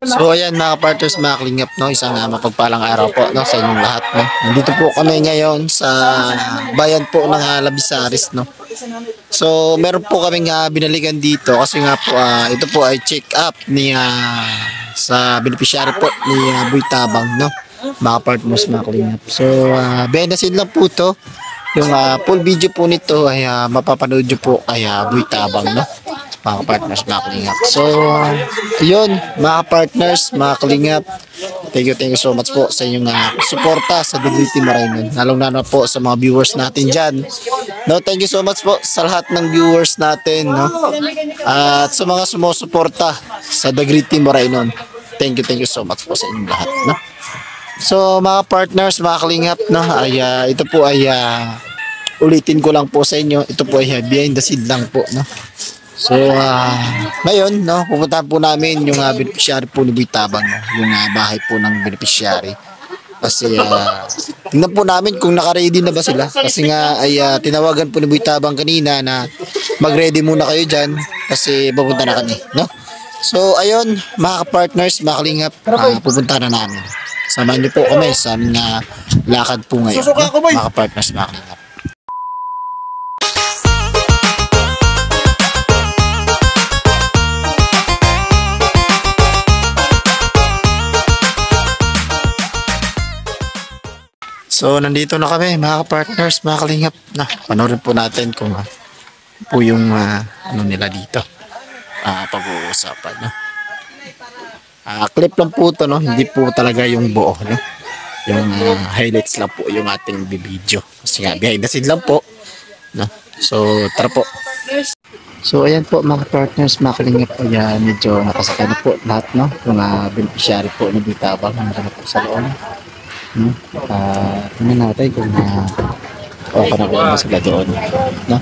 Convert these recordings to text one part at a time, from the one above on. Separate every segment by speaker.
Speaker 1: So ayan mga partners, mga kalingap, no, isang mapagpalang araw po, no, sa inyong lahat, no. Nandito po kami ngayon sa bayan po ng Labisaris, no. So meron po kaming binaligan dito kasi nga po ito po ay check up ni sa beneficiary po ni Boy Tabang, no. Mga partners, mga kalingap. So behind the scene lang po to. Yung full video po nito ay mapapanood nyo po kay Boy Tabang, no, mga partners, mga kalingap. So yun mga partners, mga kalingap, thank you so much po sa inyong suporta sa Dugliti Marainon, lalong-lalo po sa mga viewers natin dyan, no. Thank you so much po sa lahat ng viewers natin, no, at sa mga sumusuporta sa Dugliti Marainon. Thank you so much po sa inyong lahat, no. So mga partners, mga kalingap, no, ay ito po ay ulitin ko lang po sa inyo, ito po ay behind the scene lang po, no. So ngayon, no, pupuntahan po namin yung beneficiary po ni Boy Tabang, no, yung bahay po ng beneficiary. Kasi tingnan po namin kung naka-ready na ba sila, kasi nga ay tinawagan po ni Boy Tabang kanina na mag-ready muna kayo dyan kasi pupunta na kami, no. So ayun mga partners, mga kalingap, pupunta na namin. Samahan niyo po kami sa aming lakad po ngayon, no? Mga partners, mga kalingap. So nandito na kami mga partners, mga kalingap, na panoorin po natin kung po yung ano nila dito, pag-uusapan, no. Clip lang po to, no, hindi po talaga yung buo, no, yung highlights lang po yung ating video kasi nga behind the scene lang po, no. So tara po. So ayan po mga partners, mga kalingap, ayan, medyo nakasakay na po lahat, no, yung beneficiary po ni Boy Tabang, nandun na po sa loob, no. Tingnan natin kung okay na ba sila doon, no.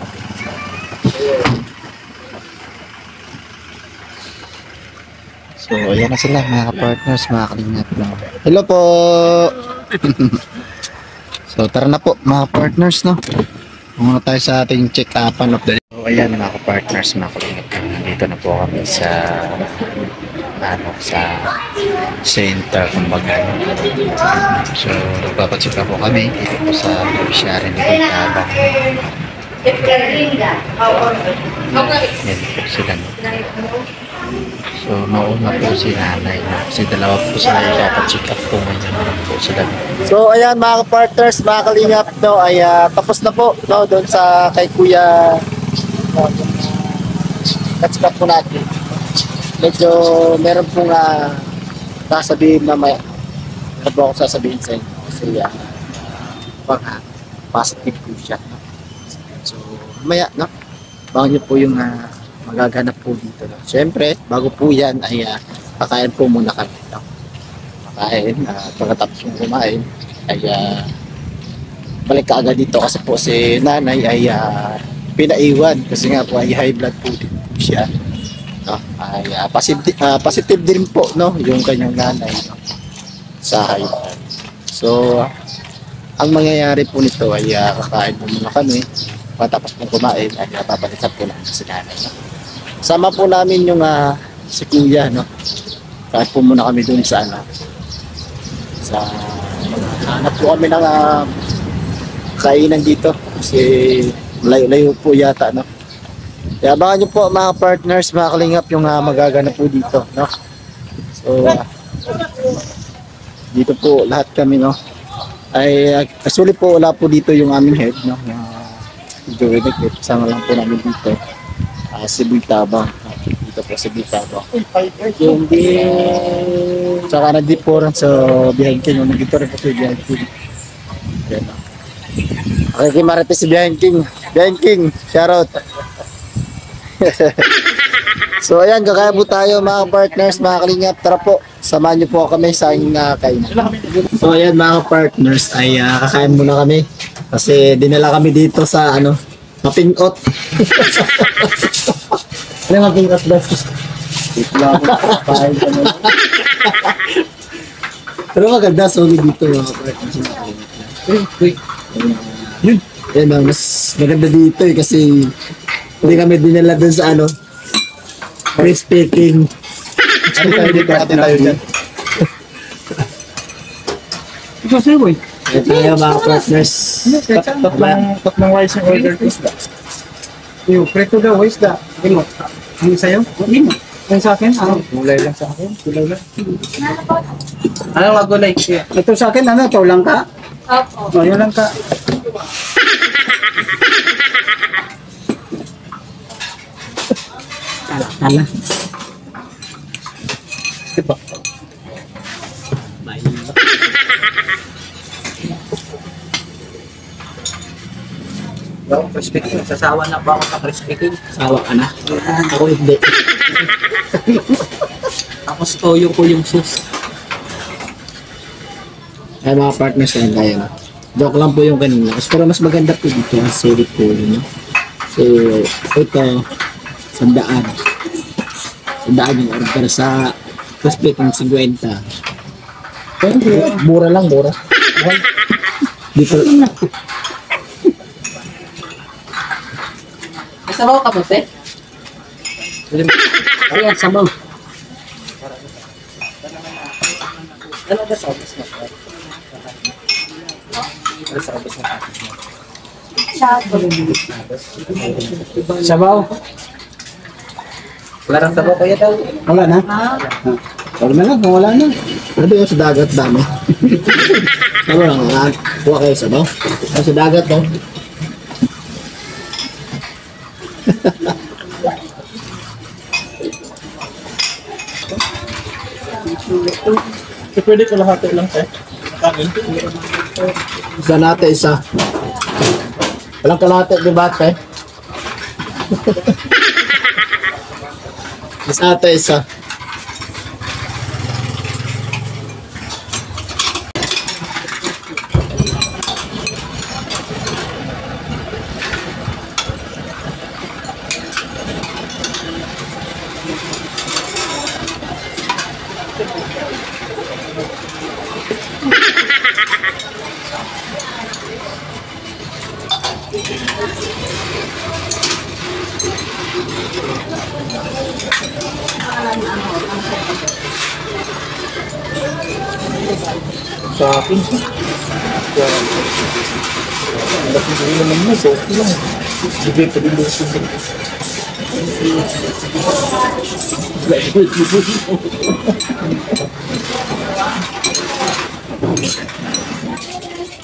Speaker 1: So ayan na sila mga partners, mga kalingap, no. Hello po. So tara na po mga partners, no, muna tayo sa ating check-upan of the day. So ayan mga partners, mga kalingap, nandito na po kami sa sa center kumbaga. So nagpapacheck po kami dito po sa beneficiary ni Boy Tabang. Yan po sila, no. So nauna po si nanay, no, kasi dalawa po sila yung papacheck up po ngayon po sila. So ayan mga partners, mga kalingap, no, ay tapos na po, no, doon sa kay kuya, no, check up po natin. Medyo meron pong sasabihin na meron po ako sasabihin sa inyo kasi positive po siya, no? So mamaya, no, bago nyo po yung magaganap po dito, no? Siyempre bago po yan ay kakain po muna kami, no? Kakain, pagkatapos yung kumain ay balik ka agad dito kasi po si nanay ay pinaiwan kasi nga po ay high blood po din po siya, no? Ay positive din po, no, yung kanyang nanay, no, sa high blood. So ang mangyayari po nito ay kakain po muna kami, patapos pong kumain ay papalitan po namin si nanay, no? Sama po namin yung si kuya, no, kahit po muna kami dun sa sa hanap po kami ng kainan dito kasi layo-layo po yata, no. Kaya abangan nyo po mga partners, mga kalingap, yung magaganap po dito, no. So dito po lahat kami, no, ay actually po wala po dito yung aming head, no, kasama lang po namin dito si Boy Tabang, dito po si Boy Tabang yung tsaka nandito po rin sa behind king, nandito rin po si behind king. Yan, no. Okay, Kimarites si behind king, shoutout. So ayan, kakain po tayo mga partners, mga kalingap, tara po, samahan niyo po kami sa aking kainan. So ayan mga partners, ay kakain muna kami kasi dinala kami dito sa mapingot. Ano mapingot ba? Pero maganda, solid dito mga partners. Yun, mas maganda dito kasi hindi kami dinala dun sa free speaking.
Speaker 2: Ano tayo dito? Ate tayo dyan.
Speaker 3: Ito sa'yo, boy.
Speaker 1: Ito tayo mga partners.
Speaker 2: Tatlong rice yung order ko.
Speaker 3: Yung preto daw, isda. Imo. Ano sa'yo? Imo. Ano sa akin? Ano?
Speaker 2: Gulay lang sa akin. Gulay lang.
Speaker 3: Anong magulay? Ito sa akin, ano? Ito lang ka? Opo. O, yun lang ka. Ala.
Speaker 2: Diba?
Speaker 3: Yo, crispy king. Sasawa na ba ako sa crispy king?
Speaker 1: Sawa ka na. Ako hindi.
Speaker 3: Tapos toyo ko yung sauce.
Speaker 1: Ay mga partners lang tayo. No? Joke lang po yung kanina. Pero mas maganda po dito. Ang sulit po yun. No? So, ito. Sandaan. Sandaan yung order sa crispy king 50. Mura lang, mura. Dito.
Speaker 3: Sabaw ka po, te? Ayan, sabaw. Ano ba sa office mo? Ano sa office mo? Sabaw. Wala nang sabaw kaya daw.
Speaker 1: Wala na. Wala na lang, wala na. Ano yung sa dagat dami? Sabaw lang, kuha kayo sabaw. Sa dagat, no?
Speaker 2: Pwede ko lahat lang tayo. Kanin.
Speaker 1: Isa natin, isa. Walang kalahati, di ba, te? Isa natin, isa.
Speaker 2: Sa akin. Laki ko naman mo. So, okay lang. Bigay pa din doon sa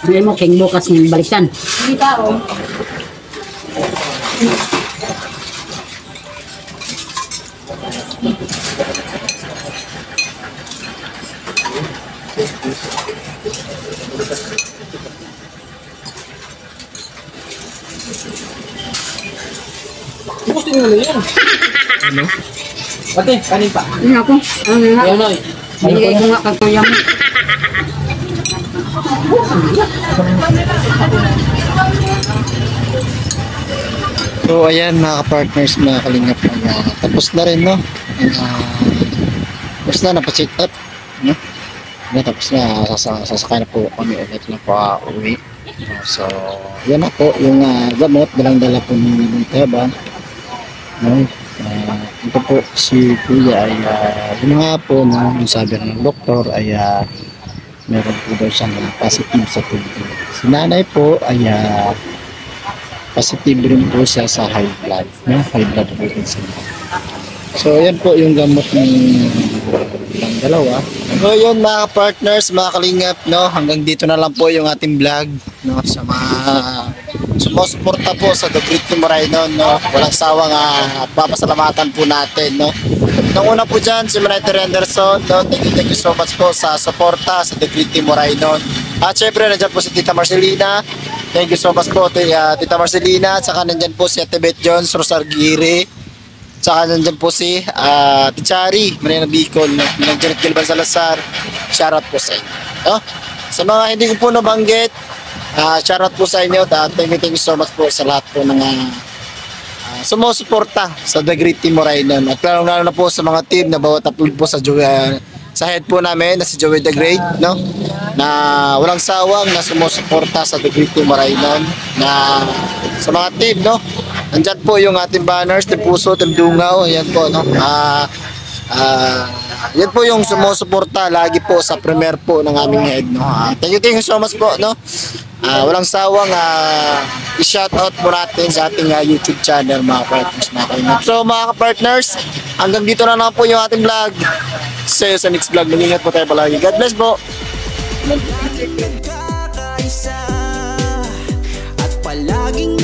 Speaker 4: Hindi mo, king bukas ng balikan.
Speaker 5: Hindi tao.
Speaker 3: Gusto nyo na yan. Ano? Ate, kanin pa.
Speaker 4: Ano ako? Ano nga?
Speaker 3: Yan, oy.
Speaker 4: Bigay ko nga kagtuya mo.
Speaker 1: So ayan mga partners, mga kalingap, tapos na rin, no? Tapos na, napacheck up, no? Tapos na, sasakay na po kami ulit na po uwi. So yan na po yung gamot, dalang-dala po ng tabang, no? Ito po si kuya ay yun nga po, no? Yung sabi ng doktor ay meron po daw siyang positive sa tubig. Si nanay po ay positive rin po siya sa high blood, no? High blood po rin siya. So yan po yung gamot ng dalawa. So yun mga partners, mga kalingap, no? Hanggang dito na lang po yung ating vlog, no? Sa mga sumusuporta po sa The Great Timorainon, no? Walang sawang papasalamatan po natin, no? Nung una po dyan, si Manay Anderson, no? Thank you so much po sa suporta sa The Great Timorainon. At syempre, nandiyan po si Tita Marcelina. Thank you so much po, Tita Marcelina. At saka nandiyan po si Ate Beth Jones, Rosar Giri. Saka nandiyan po si Tichari, Marina Bicol, nandiyan at Gilban Salazar. Shoutout po sa inyo, no? Sa mga hindi ko po nabanggit, shoutout po sa inyo. Thank you so much po sa lahat po ng sumusuporta sa The Great Timorainon. At lalo na po sa mga team na bawat upload po sa head po namin na si Joey the Great, no? Na walang sawang na sumusuporta sa The Great Timorainon, na sa mga team, no? Andyan po yung ating banners, Team Puso, Team Dungaw, ayan po, no? Yan po yung sumusuporta lagi po sa premiere po ng aming head, no. Thank you so much po, no. Walang sawang i-shoutout po natin sa ating YouTube channel, mga partners, mga kainap. So mga partners, hanggang dito na lang po yung ating vlog. See you sa next vlog. Mag-ingat po tayo palagi. God bless po.
Speaker 5: Nagkakaisa at palaging